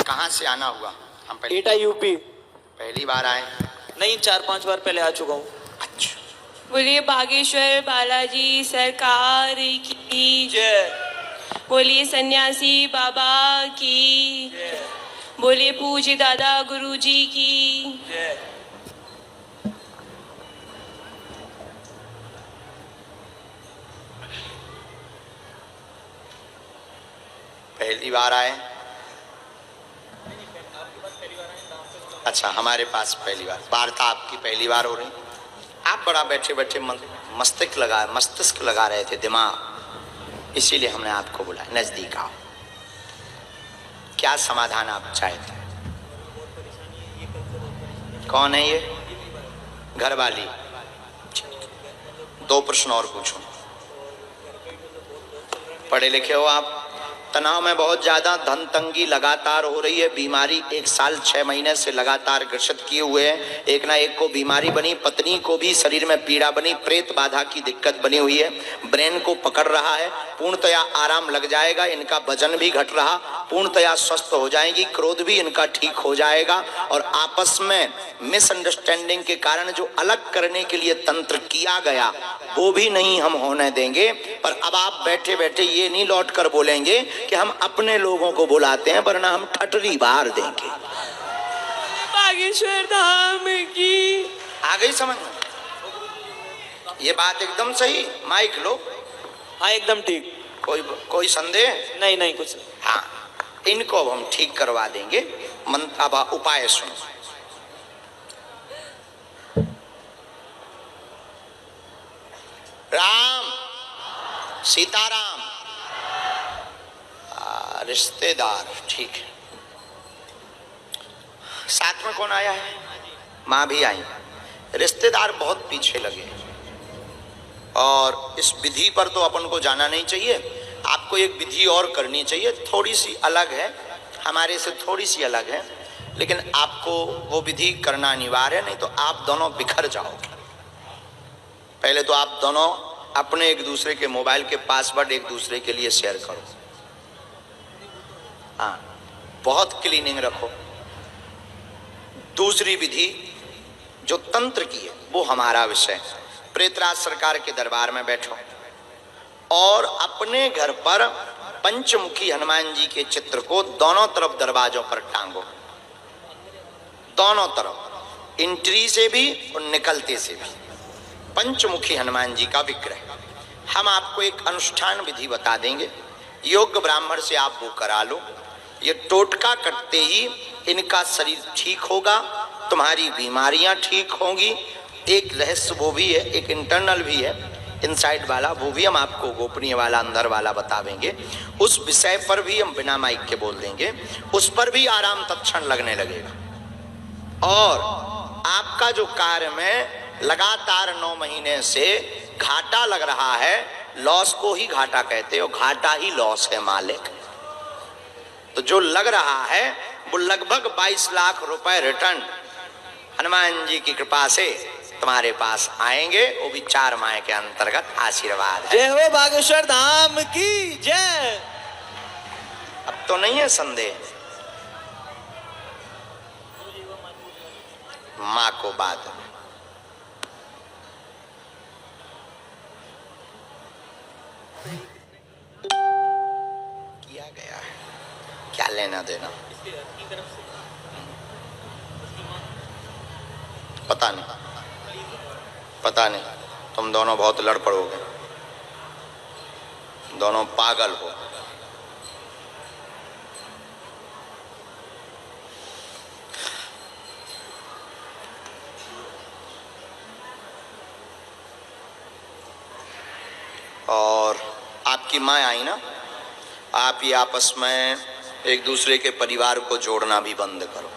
कहाँ से आना हुआ? हम पहले एटा यूपी। पहली बार आए? नहीं, 4-5 बार पहले आ चुका हूँ। अच्छा, बोलिए बागेश्वर बालाजी सरकार की जय। बोलिए सन्यासी बाबा की बोलिए पूज्य दादा गुरुजी की जय। पहली बार आए? अच्छा, हमारे पास पहली बार। वार्ता आपकी पहली बार हो रही। आप बड़ा बैठे बैठे मस्तिष्क लगा रहे थे, दिमाग, इसीलिए हमने आपको बुलाया। नजदीक आओ। क्या समाधान आप चाहते हैं? कौन है ये? घर वाली। दो प्रश्न और पूछो। पढ़े लिखे हो आप? तनाव में बहुत ज्यादा, धन तंगी लगातार हो रही है, बीमारी 1 साल 6 महीने से लगातार ग्रसित किए हुए हैं। एक ना एक को बीमारी बनी, पत्नी को भी शरीर में पीड़ा बनी, प्रेत बाधा की दिक्कत बनी हुई है, ब्रेन को पकड़ रहा है। पूर्णतया आराम लग जाएगा, इनका वजन भी घट रहा, पूर्णतया स्वस्थ हो जाएंगी, क्रोध भी इनका ठीक हो जाएगा। और आपस में मिसअंडरस्टैंडिंग के कारण जो अलग करने के लिए तंत्र किया गया वो भी नहीं हम होने देंगे। पर अब आप बैठे बैठे ये नहीं लौट कर बोलेंगे कि हम अपने लोगों को बुलाते हैं, वरना हम ठटरी बाहर देंगे। बागेश्वर धाम की। आ गई समझ में? ये बात एकदम सही। माइक लो। हाँ, एकदम ठीक। कोई संदेह? नहीं नहीं, कुछ नहीं। हाँ, इनको अब हम ठीक करवा देंगे। अब उपाय सुनो। राम सीताराम, रिश्तेदार, ठीक है। साथ में कौन आया है? माँ भी आई। रिश्तेदार बहुत पीछे लगे और इस विधि पर तो अपन को जाना नहीं चाहिए। आपको एक विधि और करनी चाहिए, थोड़ी सी अलग है, हमारे से थोड़ी सी अलग है, लेकिन आपको वो विधि करना अनिवार्य है, नहीं तो आप दोनों बिखर जाओगे। पहले तो आप दोनों अपने एक दूसरे के मोबाइल के पासवर्ड एक दूसरे के लिए शेयर करो। हाँ, बहुत क्लीनिंग रखो। दूसरी विधि जो तंत्र की है वो हमारा विषय। प्रेतराज सरकार के दरबार में बैठो और अपने घर पर पंचमुखी हनुमान जी के चित्र को दोनों तरफ दरवाजों पर टांगो, दोनों तरफ, एंट्री से भी और निकलते से भी। पंचमुखी हनुमान जी का विग्रह। हम आपको एक अनुष्ठान विधि बता देंगे, योग्य ब्राह्मण से आप वो करा लो। ये टोटका कटते ही इनका शरीर ठीक होगा, तुम्हारी बीमारियां ठीक होंगी। एक रहस्य वो भी है, एक इंटरनल भी है, इनसाइड वाला, वो भी हम आपको गोपनीय वाला, अंदर वाला बतावेंगे। उस विषय पर भी हम बिना माइक के बोल देंगे, उस पर भी आराम तत्क्षण लगने लगेगा। और आपका जो कार्य में लगातार 9 महीने से घाटा लग रहा है, लॉस को ही घाटा कहते हो, घाटा ही लॉस है मालिक। तो जो लग रहा है वो लगभग 22 लाख रुपए रिटर्न हनुमान जी की कृपा से तुम्हारे पास आएंगे, वो भी 4 माह के अंतर्गत आशीर्वाद है। जय हो बागेश्वर धाम की जय। अब तो नहीं है संदेह। माँ को बात किया गया है, क्या लेना देना पता नहीं, पता नहीं। तुम दोनों बहुत लड़ पड़ोगे, दोनों पागल हो। और आपकी माँ आई ना, आप ये आपस में एक दूसरे के परिवार को जोड़ना भी बंद करो।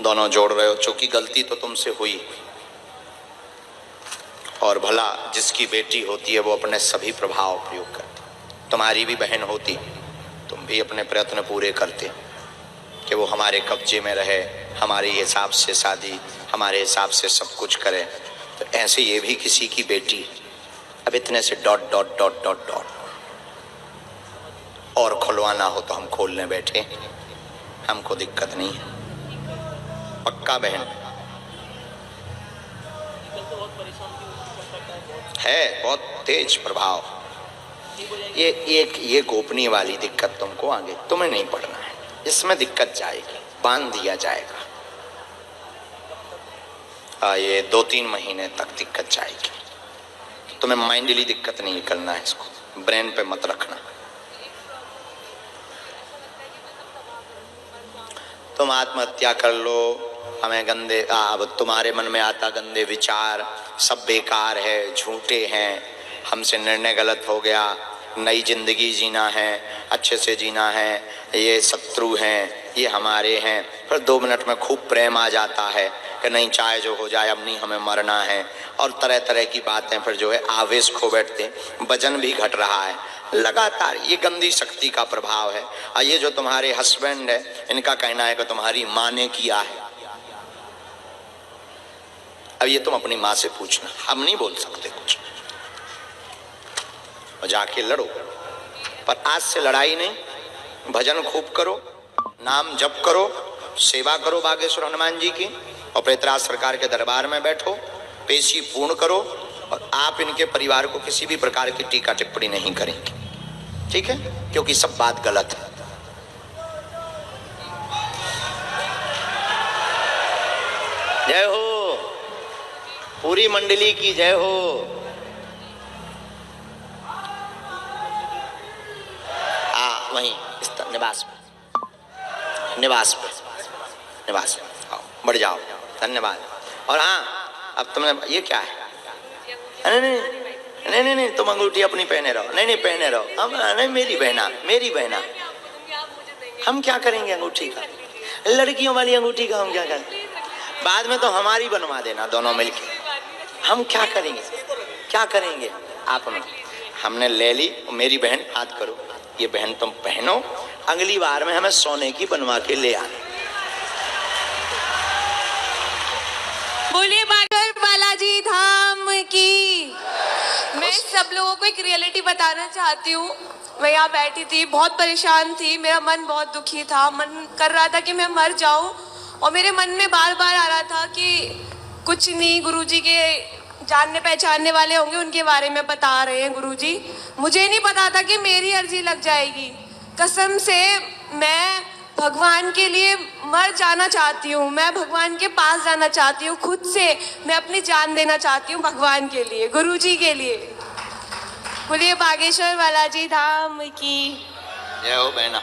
दोनों जोड़ रहे हो, चूंकि गलती तो तुमसे हुई, और भला जिसकी बेटी होती है वो अपने सभी प्रभाव प्रयोग करती। तुम्हारी भी बहन होती, तुम भी अपने प्रयत्न पूरे करते कि वो हमारे कब्जे में रहे, हमारे हिसाब से शादी, हमारे हिसाब से सब कुछ करे। तो ऐसे ये भी किसी की बेटी। अब इतने से dot dot dot dot dot. और खुलवाना हो तो हम खोलने बैठे, हमको दिक्कत नहीं है। पक्का बहन है, बहुत तेज प्रभाव। ये गोपनीय वाली दिक्कत तुमको आगे तुम्हें नहीं पढ़ना है, इसमें दिक्कत जाएगी, बांध दिया जाएगा। ये 2-3 महीने तक दिक्कत जाएगी। तुम्हें माइंडली दिक्कत नहीं करना है, इसको ब्रेन पे मत रखना। तुम आत्महत्या कर लो, हमें गंदे अब तुम्हारे मन में आता गंदे विचार सब बेकार है, झूठे हैं, हमसे निर्णय गलत हो गया, नई जिंदगी जीना है, अच्छे से जीना है, ये शत्रु हैं, ये हमारे हैं। फिर 2 मिनट में खूब प्रेम आ जाता है कि नहीं चाहे जो हो जाए, अब नहीं हमें मरना है, और तरह तरह की बातें फिर जो है आवेश खो बैठते, वजन भी घट रहा है लगातार। ये गंदी शक्ति का प्रभाव है। और ये जो तुम्हारे हस्बैंड है, इनका कहना है कि तुम्हारी माँ ने किया है। अब ये तुम अपनी माँ से पूछना, हम नहीं बोल सकते कुछ, और जाके लड़ो। पर आज से लड़ाई नहीं, भजन खूब करो, नाम जप करो, सेवा करो बागेश्वर हनुमान जी की, और प्रेतराज सरकार के दरबार में बैठो, पेशी पूर्ण करो, और आप इनके परिवार को किसी भी प्रकार की टीका टिप्पणी नहीं करेंगे, ठीक है? क्योंकि सब बात गलत है। जय हो, पूरी मंडली की जय हो। वहीं निवास में आओ, बढ़ जाओ, धन्यवाद। और हाँ, अब तुमने ये क्या है? नहीं, तुम अंगूठी अपनी पहने रहो। नहीं पहने रहो, हम नहीं, मेरी बहना हम क्या करेंगे अंगूठी का? लड़कियों वाली अंगूठी का हम क्या करें? बाद में तो हमारी बनवा देना दोनों मिलके। हम क्या करेंगे? आपने हमने ले ली, मेरी बहन हाथ करो, ये बहन तुम पहनो, अगली बार में हमें सोने की बनवा के ले आना। बोलिए बागेश्वर बालाजी धाम की। मैं सब लोगों को एक रियलिटी बताना चाहती हूँ। मैं यहाँ बैठी थी, बहुत परेशान थी, मेरा मन बहुत दुखी था, मन कर रहा था कि मैं मर जाऊं, और मेरे मन में बार बार आ रहा था कि कुछ नहीं, गुरुजी के जानने पहचानने वाले होंगे, उनके बारे में बता रहे हैं गुरुजी। मुझे नहीं पता था कि मेरी अर्जी लग जाएगी। कसम से मैं भगवान के लिए मर जाना चाहती हूँ, मैं भगवान के पास जाना चाहती हूँ, खुद से मैं अपनी जान देना चाहती हूँ भगवान के लिए, गुरुजी के लिए। बोलिए बागेश्वर बालाजी धाम की जय हो बहना।